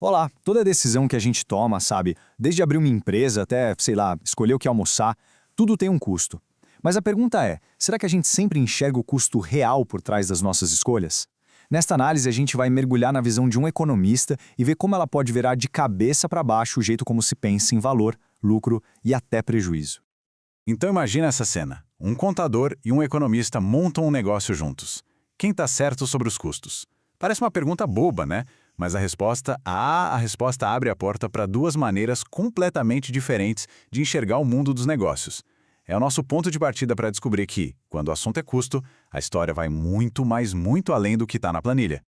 Olá, toda decisão que a gente toma, sabe, desde abrir uma empresa até, sei lá, escolher o que almoçar, tudo tem um custo. Mas a pergunta é, será que a gente sempre enxerga o custo real por trás das nossas escolhas? Nesta análise, a gente vai mergulhar na visão de um economista e ver como ela pode virar de cabeça para baixo o jeito como se pensa em valor, lucro e até prejuízo. Então imagina essa cena. Um contador e um economista montam um negócio juntos. Quem está certo sobre os custos? Parece uma pergunta boba, né? Mas a resposta abre a porta para duas maneiras completamente diferentes de enxergar o mundo dos negócios. É o nosso ponto de partida para descobrir que, quando o assunto é custo, a história vai muito, mas muito além do que está na planilha.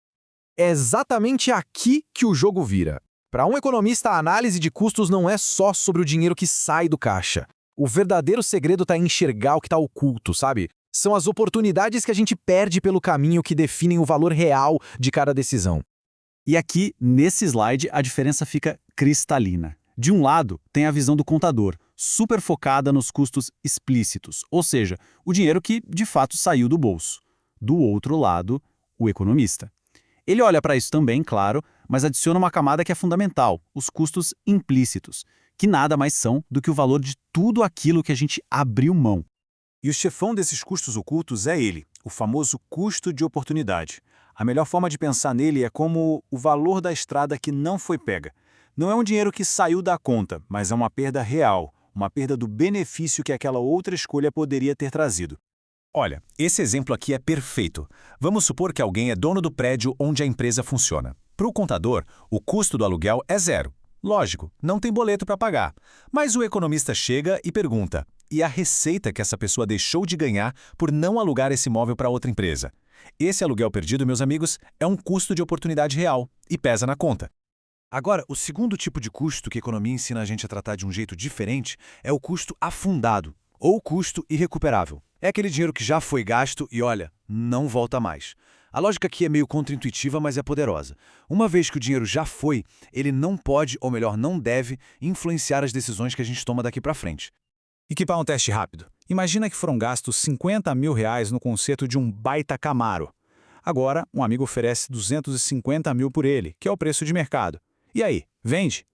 É exatamente aqui que o jogo vira. Para um economista, a análise de custos não é só sobre o dinheiro que sai do caixa. O verdadeiro segredo está em enxergar o que está oculto, sabe? São as oportunidades que a gente perde pelo caminho que definem o valor real de cada decisão. E aqui, nesse slide, a diferença fica cristalina. De um lado, tem a visão do contador, super focada nos custos explícitos, ou seja, o dinheiro que, de fato, saiu do bolso. Do outro lado, o economista. Ele olha para isso também, claro, mas adiciona uma camada que é fundamental, os custos implícitos, que nada mais são do que o valor de tudo aquilo que a gente abriu mão. E o chefão desses custos ocultos é ele, o famoso custo de oportunidade. A melhor forma de pensar nele é como o valor da estrada que não foi pega. Não é um dinheiro que saiu da conta, mas é uma perda real, uma perda do benefício que aquela outra escolha poderia ter trazido. Olha, esse exemplo aqui é perfeito. Vamos supor que alguém é dono do prédio onde a empresa funciona. Para o contador, o custo do aluguel é zero. Lógico, não tem boleto para pagar. Mas o economista chega e pergunta: e a receita que essa pessoa deixou de ganhar por não alugar esse imóvel para outra empresa? Esse aluguel perdido, meus amigos, é um custo de oportunidade real e pesa na conta. Agora, o segundo tipo de custo que a economia ensina a gente a tratar de um jeito diferente é o custo afundado, ou custo irrecuperável. É aquele dinheiro que já foi gasto e, olha, não volta mais. A lógica aqui é meio contraintuitiva, mas é poderosa. Uma vez que o dinheiro já foi, ele não pode, ou melhor, não deve, influenciar as decisões que a gente toma daqui para frente. Equipar um teste rápido. Imagina que foram gastos R$ 50 mil no conserto de um baita Camaro. Agora, um amigo oferece 250 mil por ele, que é o preço de mercado. E aí, vende?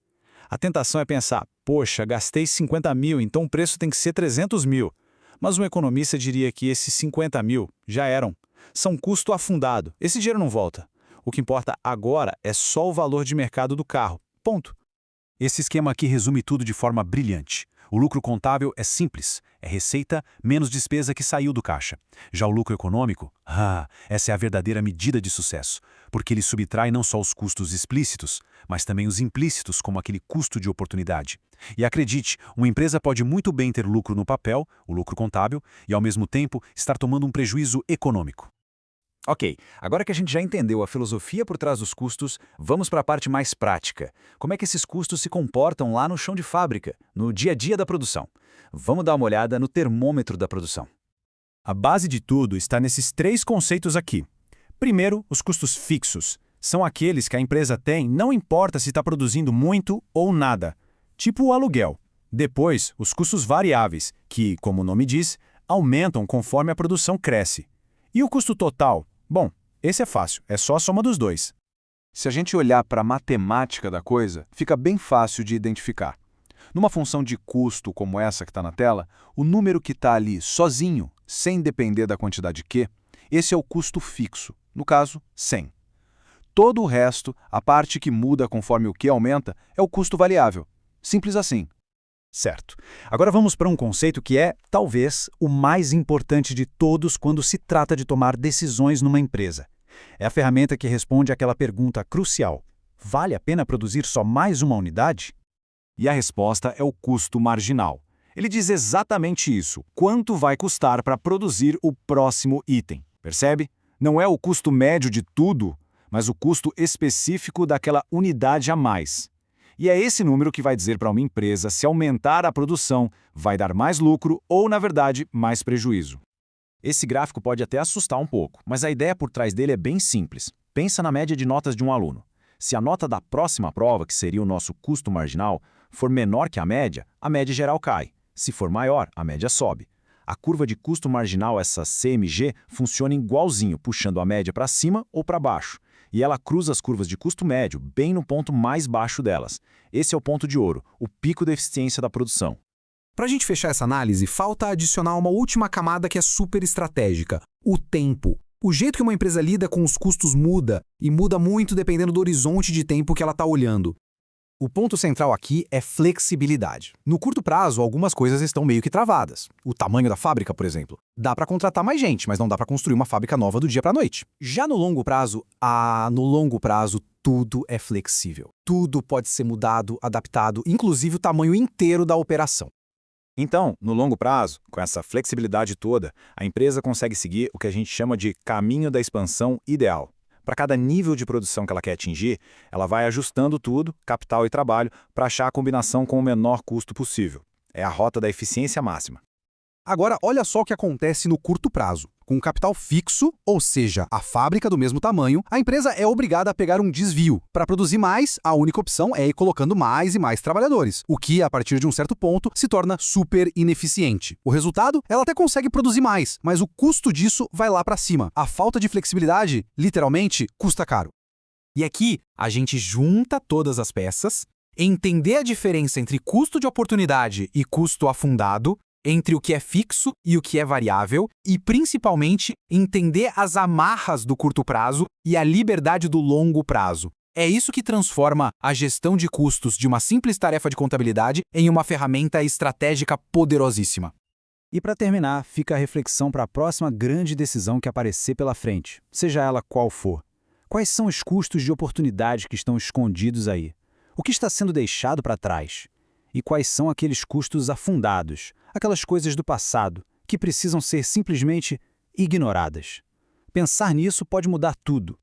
A tentação é pensar, poxa, gastei 50 mil, então o preço tem que ser 300 mil. Mas um economista diria que esses 50 mil já eram. São custo afundado, esse dinheiro não volta. O que importa agora é só o valor de mercado do carro. Ponto. Esse esquema aqui resume tudo de forma brilhante. O lucro contábil é simples, é receita menos despesa que saiu do caixa. Já o lucro econômico, essa é a verdadeira medida de sucesso, porque ele subtrai não só os custos explícitos, mas também os implícitos, como aquele custo de oportunidade. E acredite, uma empresa pode muito bem ter lucro no papel, o lucro contábil, e ao mesmo tempo estar tomando um prejuízo econômico. Ok, agora que a gente já entendeu a filosofia por trás dos custos, vamos para a parte mais prática. Como é que esses custos se comportam lá no chão de fábrica, no dia a dia da produção? Vamos dar uma olhada no termômetro da produção. A base de tudo está nesses três conceitos aqui. Primeiro, os custos fixos. São aqueles que a empresa tem, não importa se está produzindo muito ou nada. Tipo o aluguel. Depois, os custos variáveis, que, como o nome diz, aumentam conforme a produção cresce. E o custo total? Bom, esse é fácil, é só a soma dos dois. Se a gente olhar para a matemática da coisa, fica bem fácil de identificar. Numa função de custo como essa que está na tela, o número que está ali sozinho, sem depender da quantidade Q, esse é o custo fixo, no caso, 100. Todo o resto, a parte que muda conforme o Q aumenta, é o custo variável. Simples assim. Certo. Agora vamos para um conceito que é, talvez, o mais importante de todos quando se trata de tomar decisões numa empresa. É a ferramenta que responde àquela pergunta crucial: vale a pena produzir só mais uma unidade? E a resposta é o custo marginal. Ele diz exatamente isso: quanto vai custar para produzir o próximo item. Percebe? Não é o custo médio de tudo, mas o custo específico daquela unidade a mais. E é esse número que vai dizer para uma empresa se aumentar a produção vai dar mais lucro ou, na verdade, mais prejuízo. Esse gráfico pode até assustar um pouco, mas a ideia por trás dele é bem simples. Pensa na média de notas de um aluno. Se a nota da próxima prova, que seria o nosso custo marginal, for menor que a média geral cai. Se for maior, a média sobe. A curva de custo marginal, essa CMG, funciona igualzinho, puxando a média para cima ou para baixo. E ela cruza as curvas de custo médio bem no ponto mais baixo delas. Esse é o ponto de ouro, o pico da eficiência da produção. Para a gente fechar essa análise, falta adicionar uma última camada que é super estratégica: o tempo. O jeito que uma empresa lida com os custos muda, e muda muito dependendo do horizonte de tempo que ela está olhando. O ponto central aqui é flexibilidade. No curto prazo, algumas coisas estão meio que travadas. O tamanho da fábrica, por exemplo. Dá para contratar mais gente, mas não dá para construir uma fábrica nova do dia para a noite. Já no longo prazo, tudo é flexível. Tudo pode ser mudado, adaptado, inclusive o tamanho inteiro da operação. Então, no longo prazo, com essa flexibilidade toda, a empresa consegue seguir o que a gente chama de caminho da expansão ideal. Para cada nível de produção que ela quer atingir, ela vai ajustando tudo, capital e trabalho, para achar a combinação com o menor custo possível. É a rota da eficiência máxima. Agora, olha só o que acontece no curto prazo. Com capital fixo, ou seja, a fábrica do mesmo tamanho, a empresa é obrigada a pegar um desvio. Para produzir mais, a única opção é ir colocando mais e mais trabalhadores, o que, a partir de um certo ponto, se torna super ineficiente. O resultado? Ela até consegue produzir mais, mas o custo disso vai lá para cima. A falta de flexibilidade, literalmente, custa caro. E aqui, a gente junta todas as peças, entender a diferença entre custo de oportunidade e custo afundado, entre o que é fixo e o que é variável, e, principalmente, entender as amarras do curto prazo e a liberdade do longo prazo. É isso que transforma a gestão de custos de uma simples tarefa de contabilidade em uma ferramenta estratégica poderosíssima. E para terminar, fica a reflexão para a próxima grande decisão que aparecer pela frente, seja ela qual for. Quais são os custos de oportunidade que estão escondidos aí? O que está sendo deixado para trás? E quais são aqueles custos afundados, aquelas coisas do passado, que precisam ser simplesmente ignoradas? Pensar nisso pode mudar tudo.